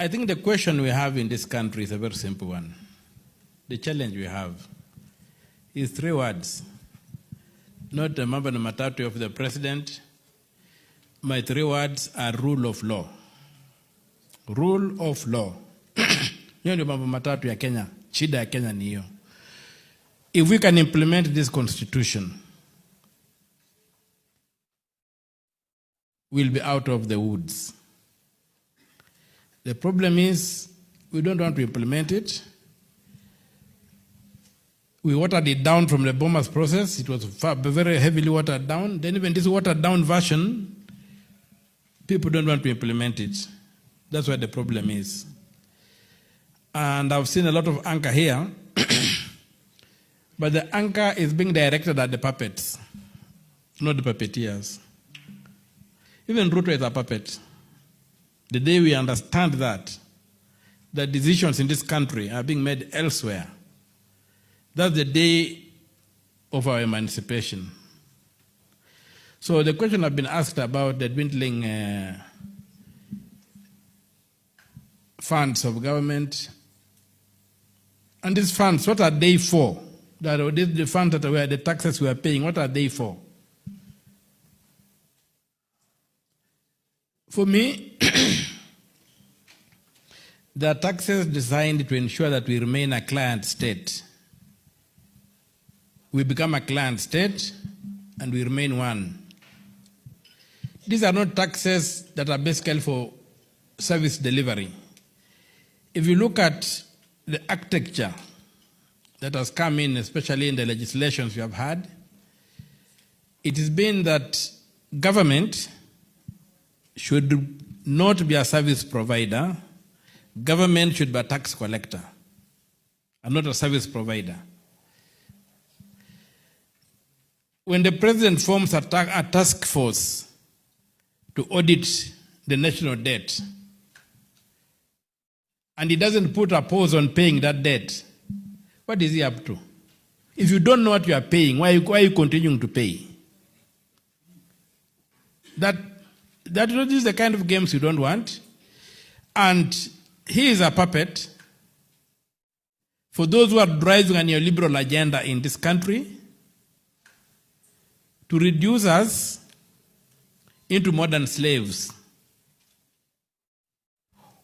I think the question we have in this country is a very simple one. The challenge we have is 3 words. Not the mambo matatu of the president. My 3 words are rule of law. Rule of law. Hiyo ndio mambo matatu ya Kenya. Shida ya Kenya ni hiyo. If we can implement this constitution, we'll be out of the woods. The problem is we don't want to implement it. We watered it down from the Bomas process. It was very heavily watered down. Then even this watered down version, people don't want to implement it. That's where the problem is. And I've seen a lot of anger here. But the anger is being directed at the puppets, not the puppeteers. Even Ruto is a puppet. The day we understand that decisions in this country are being made elsewhere, that's the day of our emancipation. So the question I've been asked about the dwindling funds of government, and these funds, what are they for? The funds that were the taxes we are paying, what are they for? For me, the taxes designed to ensure that we remain a client state. We become a client state and we remain one. These are not taxes that are basically for service delivery. If you look at the architecture that has come in, especially in the legislations we have had, it has been that government should not be a service provider. Government should be a tax collector and not a service provider. When the president forms a task force to audit the national debt, and he doesn't put a pause on paying that debt, what is he up to? If you don't know what you are paying, why are you continuing to pay? That is the kind of games you don't want. And he is a puppet for those who are driving a neoliberal agenda in this country to reduce us into modern slaves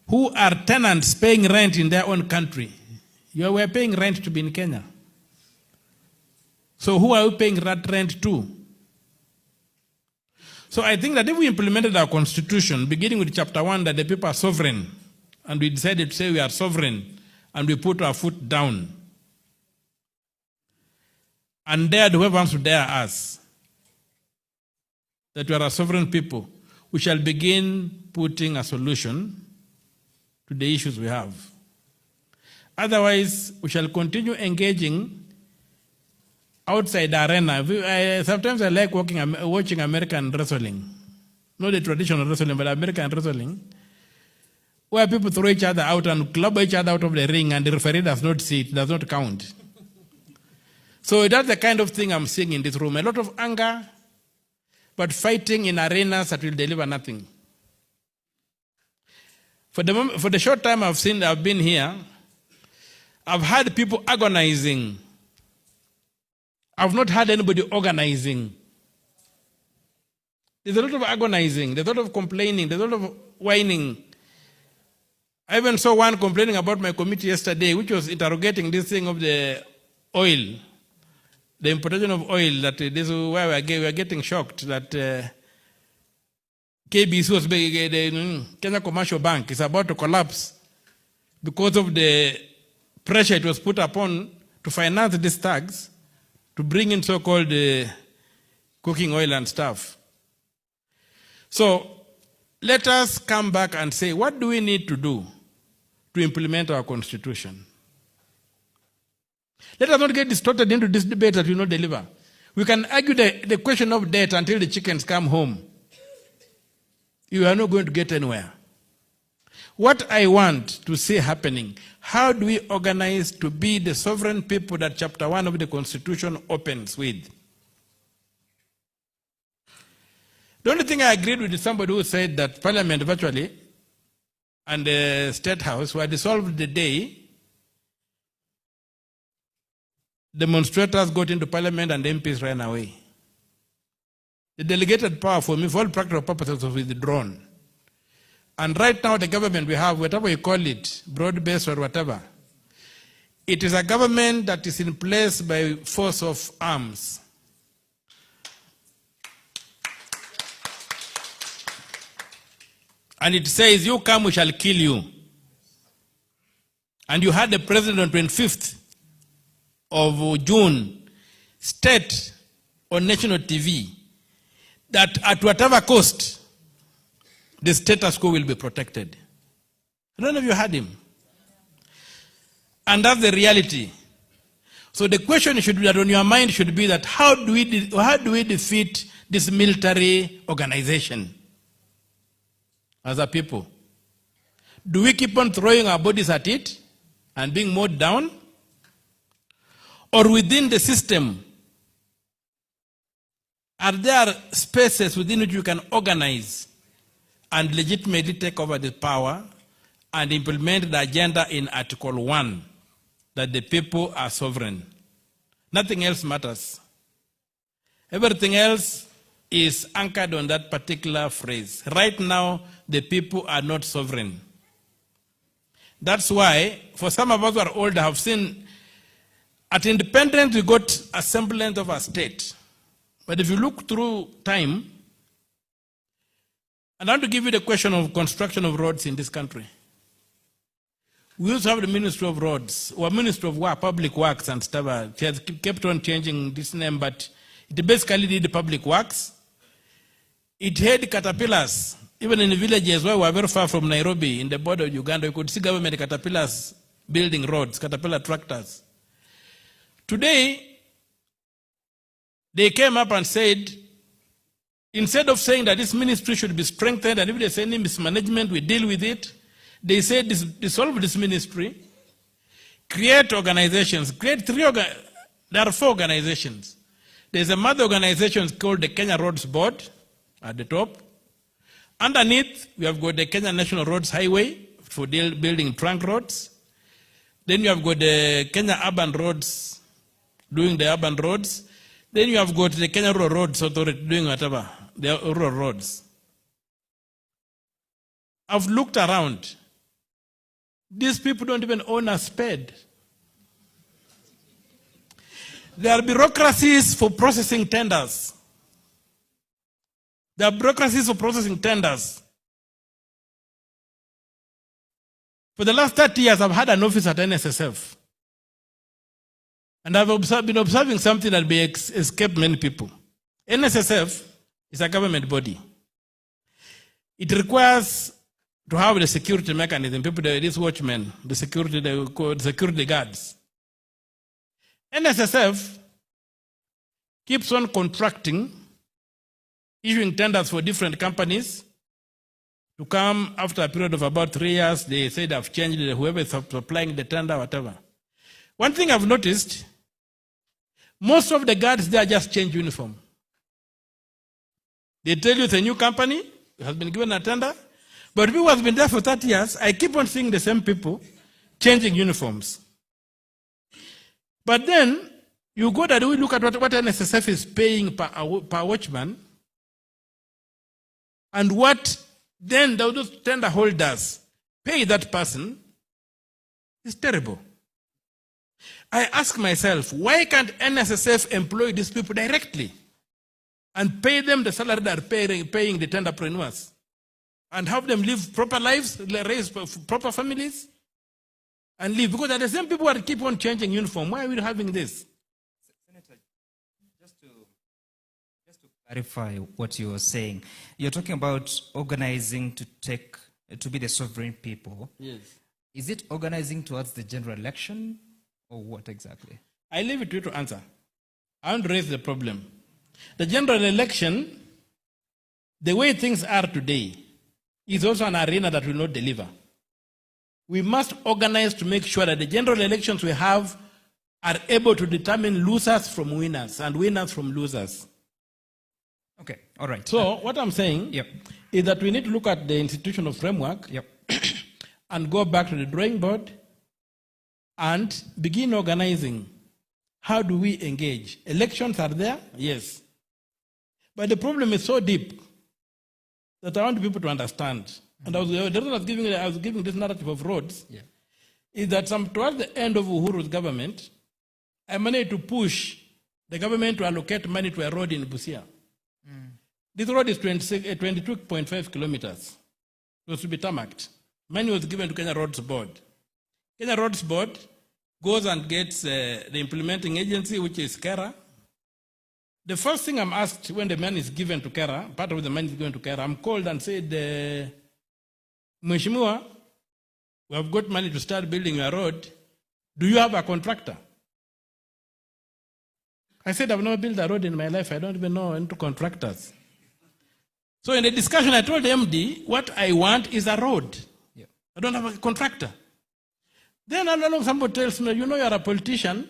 who are tenants paying rent in their own country. You were paying rent to be in Kenya. So who are we paying that rent to? So I think that if we implemented our constitution, beginning with chapter 1, that the people are sovereign, and we decided to say we are sovereign, and we put our foot down, and dared whoever wants to dare us, that we are a sovereign people, we shall begin putting a solution to the issues we have. Otherwise, we shall continue engaging outside the arena. Sometimes I like watching American wrestling. Not the traditional wrestling, but American wrestling, where people throw each other out and club each other out of the ring, and the referee does not see it, does not count. So that's the kind of thing I'm seeing in this room. A lot of anger, but fighting in arenas that will deliver nothing. For the short time I've been here, I've had people agonizing. I've not had anybody organizing. There's a lot of agonizing, there's a lot of complaining, there's a lot of whining. I even saw one complaining about my committee yesterday, which was interrogating this thing of the oil, the importation of oil, that this is where we are getting shocked that KBC was the Kenya Commercial Bank is about to collapse because of the pressure it was put upon to finance these tags, to bring in so-called cooking oil and stuff. So let us come back and say, what do we need to do to implement our constitution? Let us not get distorted into this debate that will not deliver. We can argue the question of debt until the chickens come home. You are not going to get anywhere. What I want to see happening, how do we organize to be the sovereign people that chapter 1 of the Constitution opens with? The only thing I agreed with is somebody who said that Parliament virtually and the State House were dissolved the day demonstrators got into Parliament and MPs ran away. The delegated power for me, for all practical purposes, was withdrawn. And right now the government we have, whatever you call it, broad-based or whatever, it is a government that is in place by force of arms. And it says, you come, we shall kill you. And you had the president on 25th of June state on national TV that at whatever cost, the status quo will be protected. I don't know if you heard him. And that's the reality. So the question should be that on your mind should be that how do we defeat this military organization as a people? Do we keep on throwing our bodies at it and being mowed down? Or within the system, are there spaces within which you can organize and legitimately take over the power and implement the agenda in Article 1, that the people are sovereign? Nothing else matters. Everything else is anchored on that particular phrase. Right now, the people are not sovereign. That's why, for some of us who are older, have seen, at independence, we got a semblance of a state. But if you look through time, and I want to give you the question of construction of roads in this country. We used to have the Ministry of Roads, or Ministry of Work, Public Works and stuff. She has kept on changing this name, but it basically did the public works. It had caterpillars. Even in the villages where we were very far from Nairobi, in the border of Uganda, you could see government caterpillars building roads, caterpillar tractors. Today, they came up and said, instead of saying that this ministry should be strengthened, and if there's any mismanagement, we deal with it, they said dissolve this ministry, create organizations, there are 4 organizations. There's a mother organization called the Kenya Roads Board at the top. Underneath, we have got the Kenya National Roads Highway for building trunk roads. Then you have got the Kenya Urban Roads, doing the urban roads. Then you have got the Kenya Rural Roads Authority doing whatever, the rural roads. I've looked around. These people don't even own a spade. There are bureaucracies for processing tenders. There are bureaucracies for processing tenders. For the last 30 years, I've had an office at NSSF. And I've been observing something that may escape many people. NSSF is a government body. It requires to have the security mechanism, people, these watchmen, the security guards. NSSF keeps on contracting, issuing tenders for different companies to come after a period of about 3 years. They say they've changed whoever is supplying the tender, whatever. One thing I've noticed, most of the guards there just change uniform. They tell you it's a new company, has been given a tender, but people who have been there for 30 years, I keep on seeing the same people changing uniforms. But then, you go that we look at what NSSF is paying per watchman, and what then those tender holders pay that person is terrible. I ask myself, why can't NSSF employ these people directly and pay them the salary they are paying the tenderpreneurs and have them live proper lives, raise proper families and live? Because the same people who keep on changing uniform. Why are we having this? Senator, just to clarify what you were saying, you're talking about organizing to be the sovereign people. Yes. Is it organizing towards the general election? Or what exactly? I leave it to you to answer. I want to raise the problem. The general election, the way things are today, is also an arena that will not deliver. We must organize to make sure that the general elections we have are able to determine losers from winners and winners from losers. Okay, all right. So what I'm saying is that we need to look at the institutional framework and go back to the drawing board and begin organizing. How do we engage? Elections are there? Yes. But the problem is so deep that I want people to understand. And the reason I was giving this narrative of roads is that towards the end of Uhuru's government, I managed to push the government to allocate money to a road in Busia. This road is 22.5 kilometers. It was to be tarmacked. Money was given to Kenya Roads Board. Kenya Roads Board goes and gets the implementing agency, which is KERA. The first thing I'm asked when the money is given to KERA, part of the money is given to KERA, I'm called and said, Mheshimiwa, we have got money to start building a road. Do you have a contractor? I said, I've never built a road in my life. I don't even know into contractors. So in the discussion, I told the MD, what I want is a road. I don't have a contractor. Then I don't know, somebody tells me, you know, you're a politician,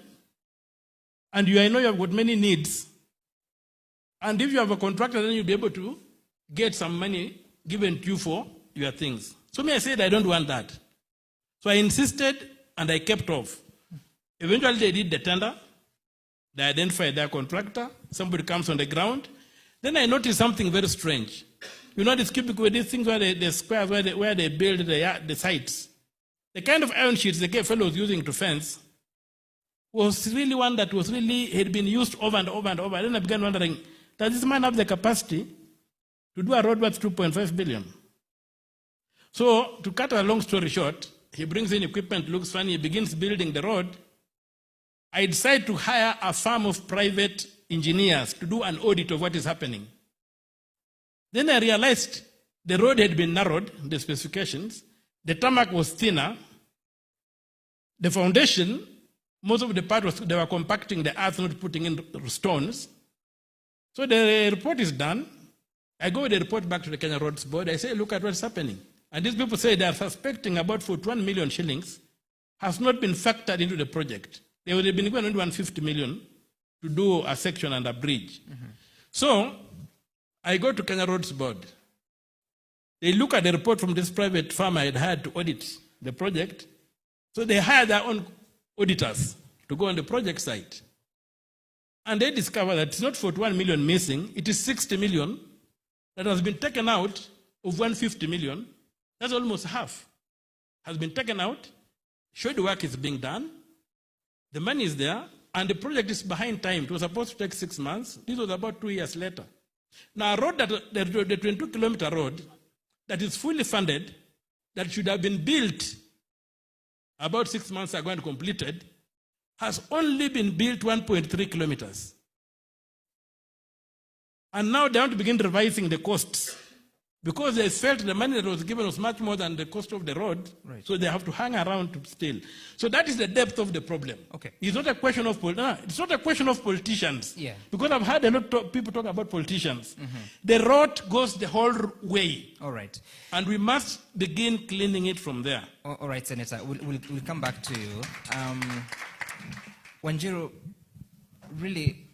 and I know you have got many needs. And if you have a contractor, then you'll be able to get some money given to you for your things. So me, I said, I don't want that. So I insisted, and I kept off. Eventually, they did the tender. They identified their contractor. Somebody comes on the ground. Then I noticed something very strange. You know, these cubicle, these things where the squares where they build the sites. The kind of iron sheets the fellow was using to fence was really one that was really had been used over and over and over. Then I began wondering, does this man have the capacity to do a road worth 2.5 billion? So, to cut a long story short, he brings in equipment, looks funny, he begins building the road. I decided to hire a firm of private engineers to do an audit of what is happening. Then I realized the road had been narrowed, the specifications, the tarmac was thinner, the foundation, most of the part was, they were compacting the earth, not putting in stones. So the report is done. I go with the report back to the Kenya Roads Board. I say, look at what's happening. And these people say they are suspecting about 41 million shillings has not been factored into the project. They would have been given only 150 million to do a section and a bridge. So I go to Kenya Roads Board. They look at the report from this private firm I had hired to audit the project. So they hired their own auditors to go on the project site. And they discover that it's not 41 million missing, it is 60 million that has been taken out of 150 million. That's almost half. Has been taken out, showed the work is being done, the money is there, and the project is behind time. It was supposed to take 6 months. This was about 2 years later. Now, a road, the 22-kilometer road, that is fully funded, that should have been built about 6 months ago and completed, has only been built 1.3 kilometers. And now they want to begin revising the costs because they felt the money that was given was much more than the cost of the road, so they have to hang around to still. So that is the depth of the problem. Okay. It's not a question of it's not a question of politicians. Yeah. Because I've heard a lot of people talk about politicians. The road goes the whole way. All right. And we must begin cleaning it from there. All right, Senator. We'll come back to you. Wanjiru, really,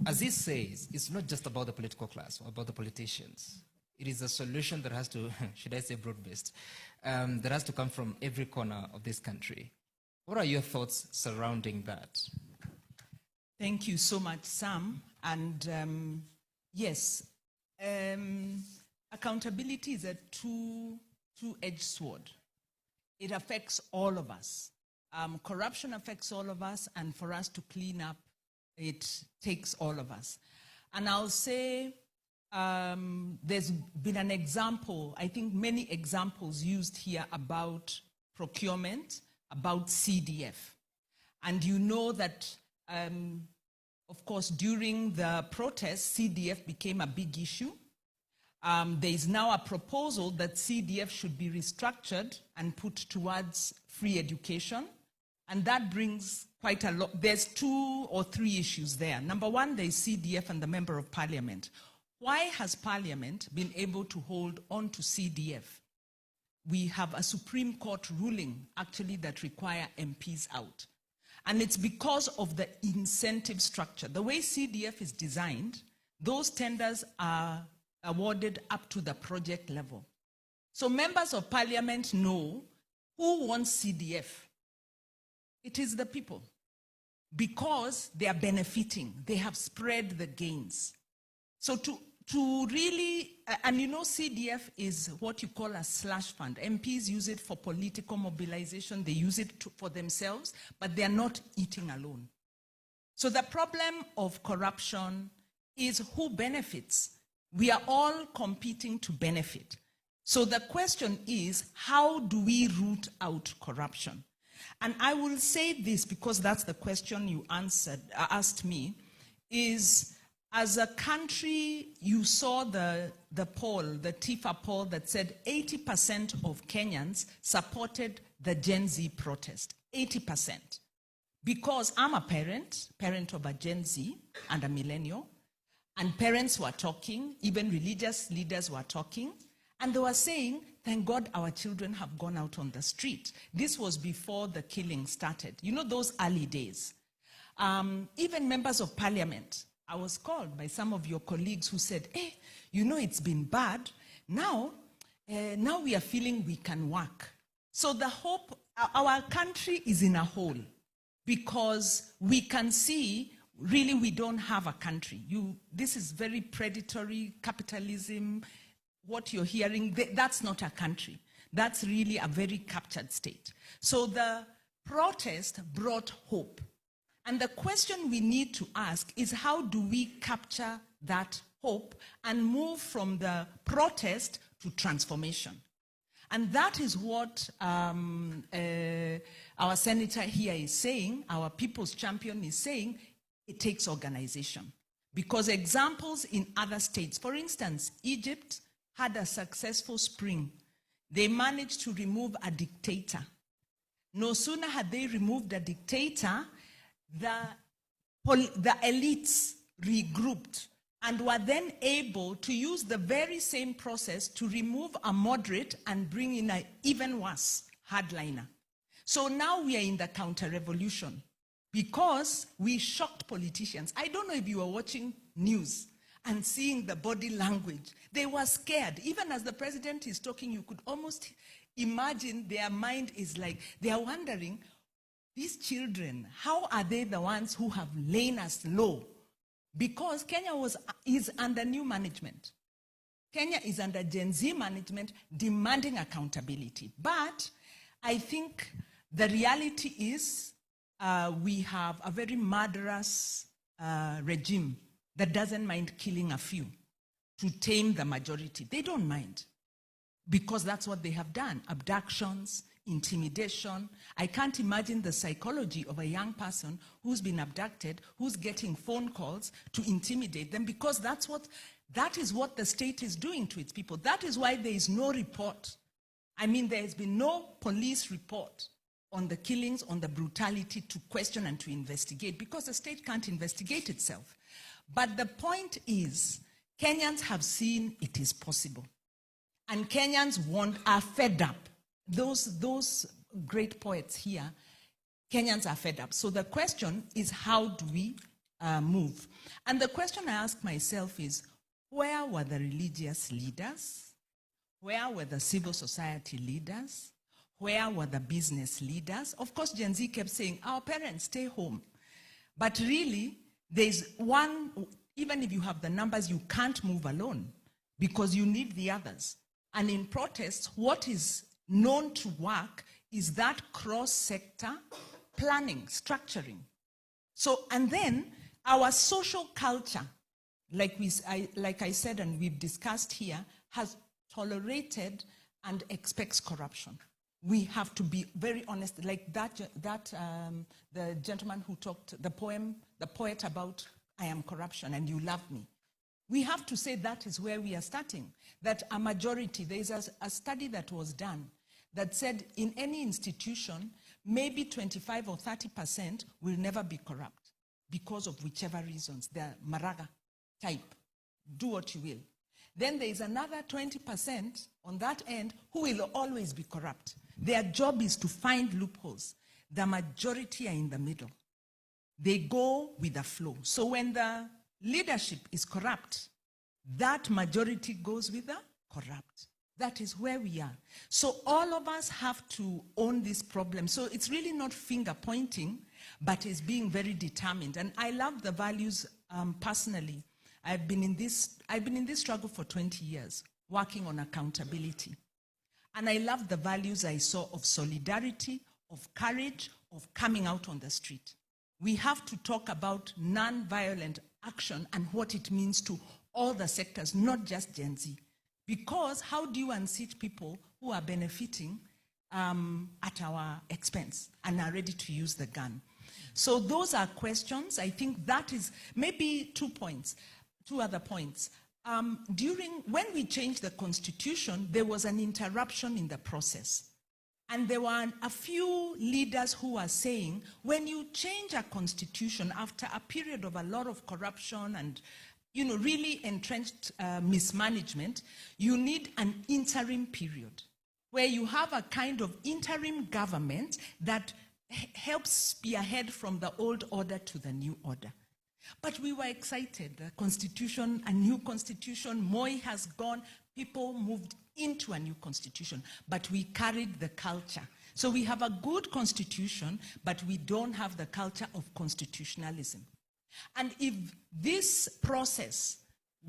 as he says, it's not just about the political class or about the politicians. It is a solution that has to, should I say broad-based, that has to come from every corner of this country. What are your thoughts surrounding that? Thank you so much, Sam. And yes, accountability is a two-edged sword. It affects all of us. Corruption affects all of us, and for us to clean up, it takes all of us. And I'll say there's been an example, I think many examples used here about procurement, about CDF. And you know that, of course, during the protests, CDF became a big issue. There is now a proposal that CDF should be restructured and put towards free education. And that brings quite a lot. There's 2 or 3 issues there. Number one, there is CDF and the Member of Parliament. Why has Parliament been able to hold on to CDF? We have a Supreme Court ruling, actually, that require MPs out. And it's because of the incentive structure. The way CDF is designed, those tenders are awarded up to the project level. So members of Parliament know Who wants CDF? It is the people. Because they are benefiting. They have spread the gains. So to really, and you know CDF is what you call a slush fund. MPs use it for political mobilization. They use it for themselves, but they are not eating alone. So the problem of corruption is who benefits. We are all competing to benefit. So the question is, how do we root out corruption? And I will say this because that's the question you asked me, is as a country, you saw the poll, the TIFA poll that said 80% of Kenyans supported the Gen Z protest, 80%. Because I'm a parent of a Gen Z and a millennial, and parents were talking, even religious leaders were talking, and they were saying, thank God our children have gone out on the street. This was before the killing started. You know those early days. Even members of parliament, I was called by some of your colleagues who said, hey, you know it's been bad. Now we are feeling we can work. So the hope, our country is in a hole because we can see really we don't have a country. This is very predatory capitalism. What you're hearing, that's not a country. That's really a very captured state. So the protest brought hope. And the question we need to ask is how do we capture that hope and move from the protest to transformation? And that is what our senator here is saying, our people's champion is saying, it takes organization. Because examples in other states, for instance, Egypt had a successful spring. They managed to remove a dictator. No sooner had they removed a dictator, the elites regrouped and were then able to use the very same process to remove a moderate and bring in an even worse hardliner. So now we are in the counter-revolution because we shocked politicians. I don't know if you were watching news and seeing the body language. They were scared. Even as the president is talking, you could almost imagine their mind is like, they are wondering, these children, how are they the ones who have laid us low? Because Kenya is under new management. Kenya is under Gen Z management demanding accountability. But I think the reality is we have a very murderous regime that doesn't mind killing a few to tame the majority. They don't mind because that's what they have done. Abductions, intimidation. I can't imagine the psychology of a young person who's been abducted, who's getting phone calls to intimidate them because that is what the state is doing to its people. That is why there is no report. I mean, there has been no police report on the killings, on the brutality to question and to investigate because the state can't investigate itself. But the point is, Kenyans have seen it is possible. And Kenyans are fed up. Those great poets here, Kenyans are fed up. So the question is, how do we move? And the question I ask myself is, where were the religious leaders? Where were the civil society leaders? Where were the business leaders? Of course, Gen Z kept saying, our parents, stay home. But really, there's one, even if you have the numbers, you can't move alone because you need the others. And in protests, what is known to work is that cross-sector planning, structuring. So, and then our social culture, like I said and we've discussed here, has tolerated and expects corruption. We have to be very honest, like the gentleman who talked, the poet about I am corruption and you love me. We have to say that is where we are starting, that a majority, there is a study that was done that said in any institution, maybe 25 or 30% will never be corrupt because of whichever reasons. They're Maraga type, do what you will. Then there is another 20% on that end who will always be corrupt. Their job is to find loopholes. The majority are in the middle. They go with the flow. So when the leadership is corrupt, that majority goes with the corrupt. That is where we are. So all of us have to own this problem. So it's really not finger pointing, but it's being very determined. And I love the values personally. I've been in this struggle for 20 years, working on accountability. And I love the values I saw of solidarity, of courage, of coming out on the street. We have to talk about non-violent action and what it means to all the sectors, not just Gen Z. Because how do you unseat people who are benefiting at our expense and are ready to use the gun? So those are questions. I think that is maybe 2 points, 2 other points. When we changed the constitution, there was an interruption in the process. And there were a few leaders who are saying, when you change a constitution after a period of a lot of corruption and really entrenched mismanagement, you need an interim period where you have a kind of interim government that helps spearhead from the old order to the new order. But we were excited. The constitution, a new constitution, Moi has gone, people moved into a new constitution, but we carried the culture. So we have a good constitution, but we don't have the culture of constitutionalism. And if this process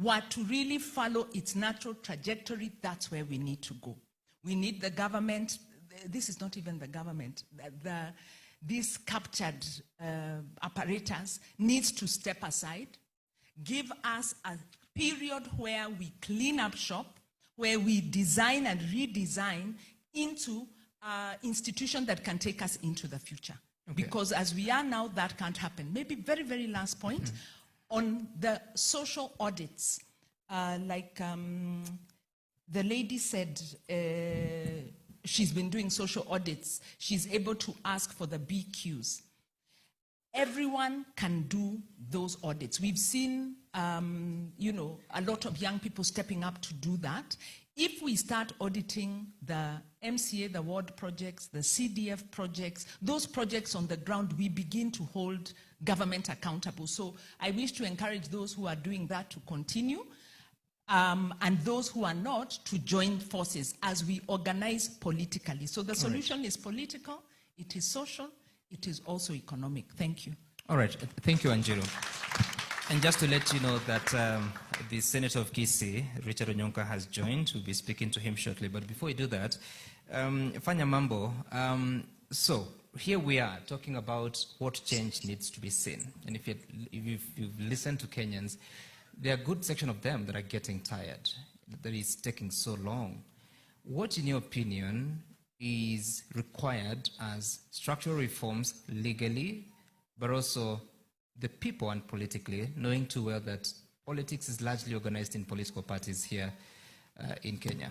were to really follow its natural trajectory, that's where we need to go. We need the government. This is not even the government. This captured apparatus needs to step aside, give us a period where we clean up shop, where we design and redesign into institutions that can take us into the future. Okay. Because as we are now, that can't happen. Maybe very, very last point on the social audits. Like the lady said, she's been doing social audits. She's able to ask for the BQs. Everyone can do those audits. We've seen, a lot of young people stepping up to do that. If we start auditing the MCA, the ward projects, the CDF projects, those projects on the ground, we begin to hold government accountable. So I wish to encourage those who are doing that to continue, and those who are not to join forces as we organize politically. So the solution is political, it is social, it is also economic. Thank you. All right, thank you, Wanjiru. And just to let you know that the Senator of Kisii, Richard Onyonka, has joined. We'll be speaking to him shortly. But before we do that, Fanya Mambo, so here we are talking about what change needs to be seen. And if you've listened to Kenyans, there are a good section of them that are getting tired, that it's taking so long. What, in your opinion, is required as structural reforms legally, but also the people and politically, knowing too well that politics is largely organized in political parties here in Kenya?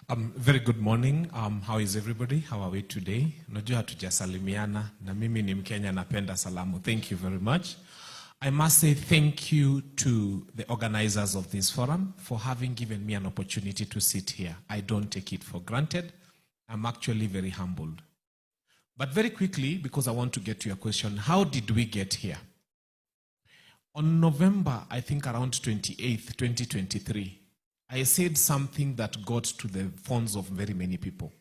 Very good morning. How is everybody? How are we today? Najua hatujasalimiana na mimi ni Mkenya napenda salamu. Thank you very much. I must say thank you to the organizers of this forum for having given me an opportunity to sit here. I don't take it for granted. I'm actually very humbled. But very quickly, because I want to get to your question, how did we get here? On November, I think around 28th, 2023, I said something that got to the phones of very many people.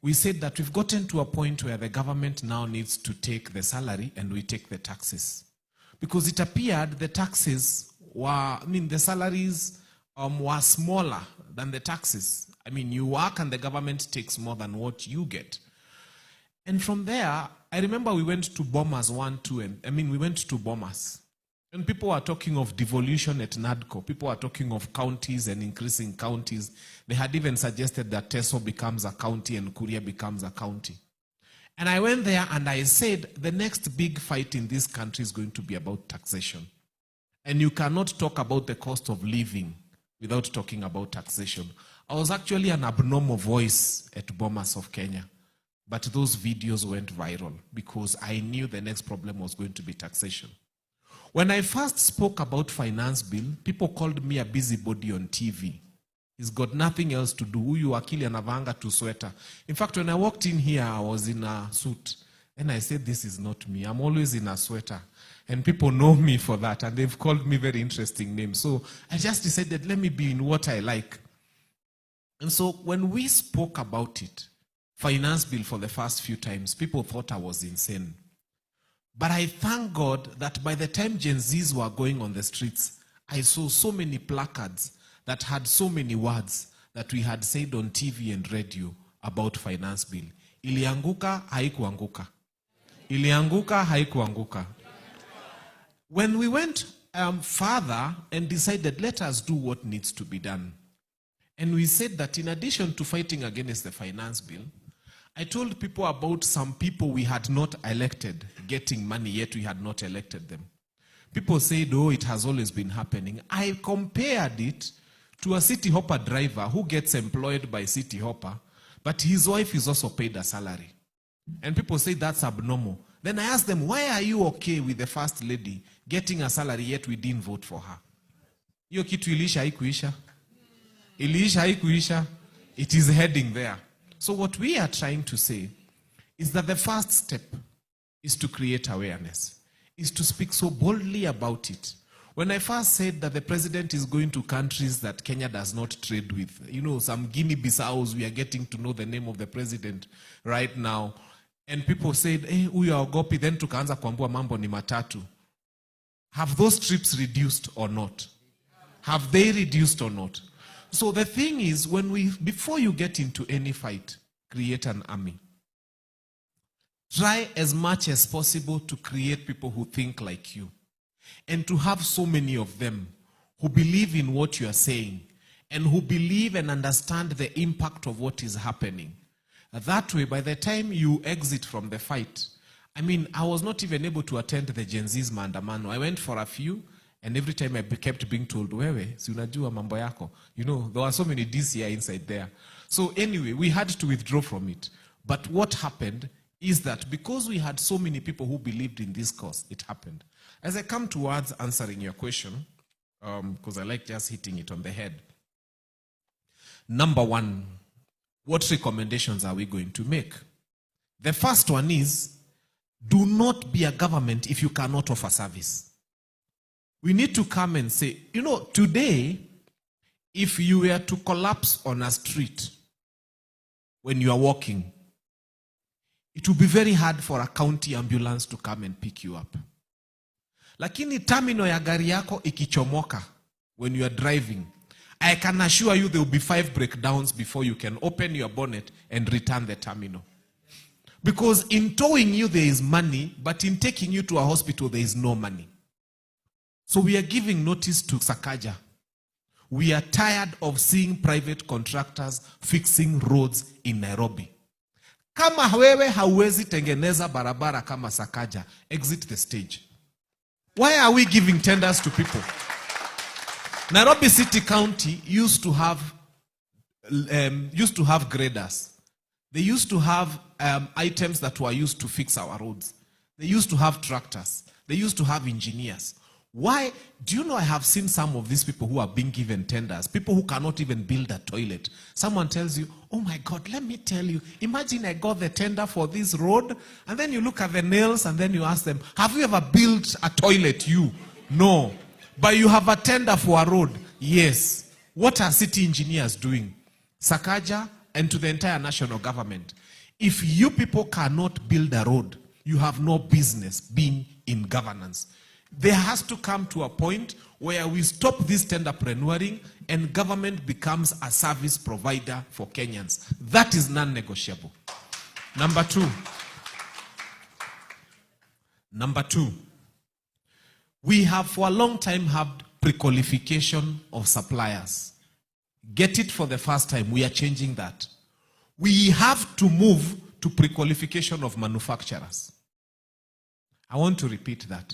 We said that we've gotten to a point where the government now needs to take the salary and we take the taxes. Because it appeared the taxes were, the salaries were smaller than the taxes. You work and the government takes more than what you get. And from there, I remember we went to Bomas 1, 2, and we went to Bomas. And people were talking of devolution at NADCO. People were talking of counties and increasing counties. They had even suggested that Teso becomes a county and Kuria becomes a county. And I went there and I said, the next big fight in this country is going to be about taxation. And you cannot talk about the cost of living without talking about taxation. I was actually an abnormal voice at Bomas of Kenya. But those videos went viral because I knew the next problem was going to be taxation. When I first spoke about finance bill, people called me a busybody on TV. He's got nothing else to do. Huyu akili anavanga to sweater. In fact, when I walked in here, I was in a suit. And I said, this is not me. I'm always in a sweater. And people know me for that. And they've called me very interesting names. So I just decided, let me be in what I like. And so when we spoke about it, finance bill for the first few times, people thought I was insane. But I thank God that by the time Gen Zs were going on the streets, I saw so many placards that had so many words that we had said on TV and radio about finance bill. Ilianguka, haikuanguka. Ilianguka, haikuanguka. When we went further and decided, let us do what needs to be done. And we said that in addition to fighting against the finance bill, I told people about some people we had not elected getting money, yet we had not elected them. People said, oh, it has always been happening. I compared it to a City Hopper driver who gets employed by City Hopper, but his wife is also paid a salary. And people say that's abnormal. Then I asked them, why are you okay with the first lady getting a salary yet we didn't vote for her? Hiyo kitu iliisha haikuisha. Iliisha haikuisha. It is heading there. So what we are trying to say is that the first step is to create awareness, is to speak so boldly about it. When I first said that the president is going to countries that Kenya does not trade with, you know, some Guinea-Bissaus, we are getting to know the name of the president right now. And people said, hey, huyu aogopi, then tukaanza kuambua mambo ni matatu. Have those trips reduced or not? Have they reduced or not? So the thing is, before you get into any fight, create an army. Try as much as possible to create people who think like you. And to have so many of them who believe in what you are saying and who believe and understand the impact of what is happening. That way, by the time you exit from the fight, I mean, I was not even able to attend the Gen Z's maandamano. I went for a few, and every time I kept being told, wewe, si unajua mambo yako. You know, there were so many DCI inside there. So anyway, we had to withdraw from it. But what happened is that because we had so many people who believed in this cause, it happened. As I come towards answering your question, because I like just hitting it on the head. Number one, what recommendations are we going to make? The first one is, do not be a government if you cannot offer service. We need to come and say, you know, today, if you were to collapse on a street when you are walking, it will be very hard for a county ambulance to come and pick you up. Lakini terminal ya gari yako ikichomoka when you are driving, I can assure you there will be 5 breakdowns before you can open your bonnet and return the terminal. Because in towing you there is money, but in taking you to a hospital there is no money. So we are giving notice to Sakaja. We are tired of seeing private contractors fixing roads in Nairobi. Kama wewe hauwezi tengeneza barabara kama Sakaja, exit the stage. Why are we giving tenders to people? Nairobi City County used to have graders. They used to have items that were used to fix our roads. They used to have tractors. They used to have engineers. Why? Do you know I have seen some of these people who are being given tenders, people who cannot even build a toilet. Someone tells you, oh my God, let me tell you, imagine I got the tender for this road, and then you look at the nails and then you ask them, have you ever built a toilet? You? No. But you have a tender for a road? Yes. What are city engineers doing? Sakaja and to the entire national government. If you people cannot build a road, you have no business being in governance. There has to come to a point where we stop this tenderpreneuring and government becomes a service provider for Kenyans. That is non-negotiable. Number two, we have for a long time had pre-qualification of suppliers. Get it for the first time, we are changing that. We have to move to pre-qualification of manufacturers. I want to repeat that.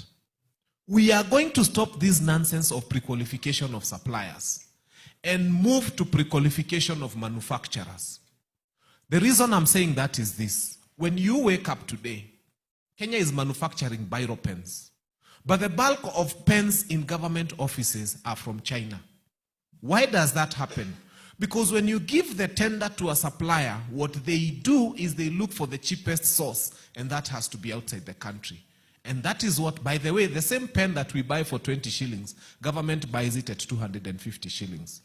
We are going to stop this nonsense of pre-qualification of suppliers and move to pre-qualification of manufacturers. The reason I'm saying that is this. When you wake up today, Kenya is manufacturing biro pens. But the bulk of pens in government offices are from China. Why does that happen? Because when you give the tender to a supplier, what they do is they look for the cheapest source, and that has to be outside the country. And that is what, by the way, the same pen that we buy for 20 shillings, government buys it at 250 shillings.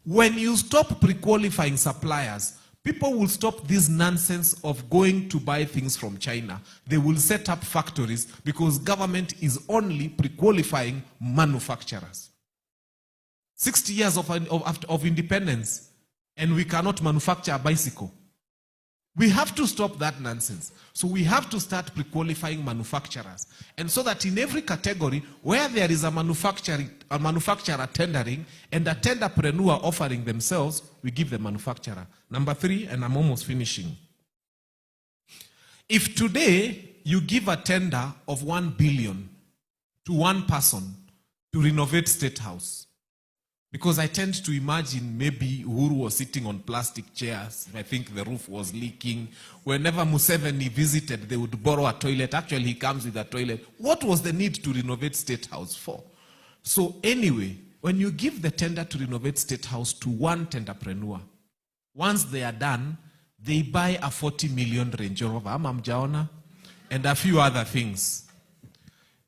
When you stop pre-qualifying suppliers, people will stop this nonsense of going to buy things from China. They will set up factories because government is only pre-qualifying manufacturers. 60 years of independence, and we cannot manufacture a bicycle. We have to stop that nonsense. So we have to start pre-qualifying manufacturers. And so that in every category where there is a manufacturer tendering and a tenderpreneur offering themselves, we give the manufacturer. Number 3, and I'm almost finishing. If today you give a tender of 1 billion to one person to renovate State House, because I tend to imagine maybe Uhuru was sitting on plastic chairs. I think the roof was leaking. Whenever Museveni visited, they would borrow a toilet. Actually, he comes with a toilet. What was the need to renovate State House for? So anyway, when you give the tender to renovate State House to one tenderpreneur, once they are done, they buy a 40 million Range Rover, and a few other things.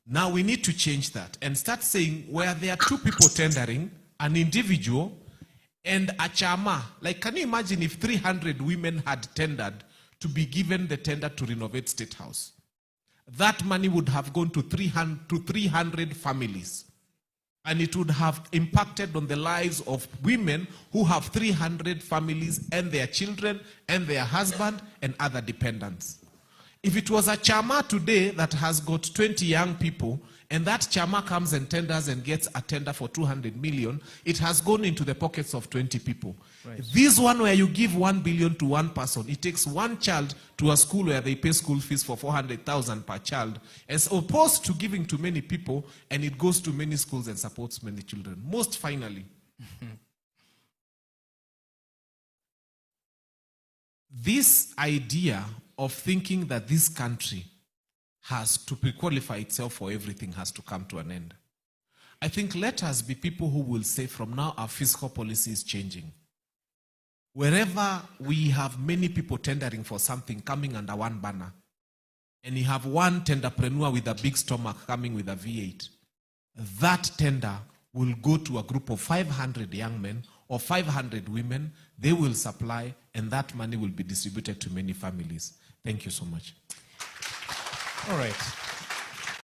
Now we need to change that and start saying where there are 2 people tendering, an individual and a chama. Like, can you imagine if 300 women had tendered to be given the tender to renovate State House? That money would have gone to 300 families. And it would have impacted on the lives of women who have 300 families and their children and their husband and other dependents. If it was a chama today that has got 20 young people, and that chama comes and tenders and gets a tender for 200 million, it has gone into the pockets of 20 people. Right. This one where you give 1 billion to one person, it takes one child to a school where they pay school fees for 400,000 per child, as opposed to giving to many people, and it goes to many schools and supports many children. Most finally, this idea of thinking that this country has to pre-qualify itself for everything has to come to an end. I think let us be people who will say from now our fiscal policy is changing. Wherever we have many people tendering for something coming under one banner, and you have one tenderpreneur with a big stomach coming with a V8, that tender will go to a group of 500 young men or 500 women. They will supply, and that money will be distributed to many families. Thank you so much. All right.